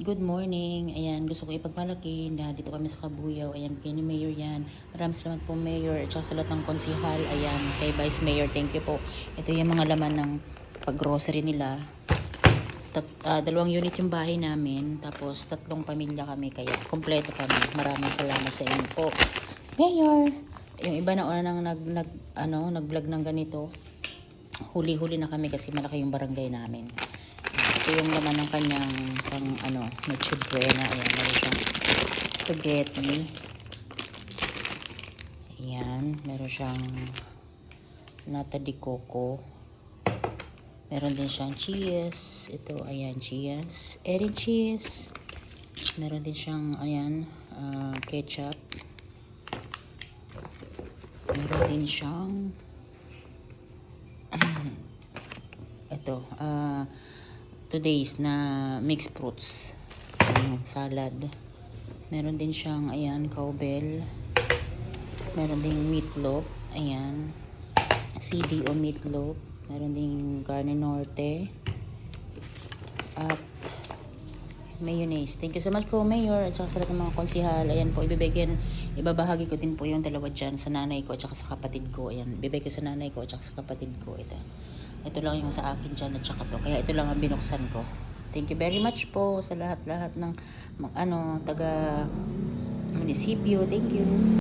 Good morning. Ayan, gusto ko ipagmalaki na dito kami sa Kabuyaw. Ayan, kay ni Mayor yan. Maraming salamat po, Mayor. At saka sa lahat ng konsihal. Ayan, kay Vice Mayor, thank you po. Ito yung mga laman ng pag-grocery nila. Dalawang unit yung bahay namin. Tapos, 3 pamilya kami. Kaya, kompleto kami. Maraming salamat sa inyo po. Mayor! Yung iba na una nang nag-vlog ng ganito. Huli-huli na kami kasi malaki yung barangay namin. Ito yung laman ng kanyang noche buena. Ayan, meron siyang spaghetti. Ayan, meron siyang nata de coco. Meron din siyang cheese. Ito, ayan, cheese. Erin cheese. Meron din siyang, ayan, ketchup. Meron din siyang ito, today's na mixed fruits, salad. Meron din siyang, ayan, cowbell. Meron ding meatloaf, ayan, CDO meatloaf. Meron ding carne norte at mayonnaise. Thank you so much po, Mayor, at saka sa lahat ng mga konsihal. Ayan po, ibabahagi ko din po yung dalawa dyan sa nanay ko at saka sa kapatid ko. Ayan, ibibigay ko sa nanay ko at saka sa kapatid ko. Ito lang yung sa akin dyan at saka to. Kaya ito lang ang binuksan ko. Thank you very much po sa lahat-lahat ng taga munisipyo. Thank you.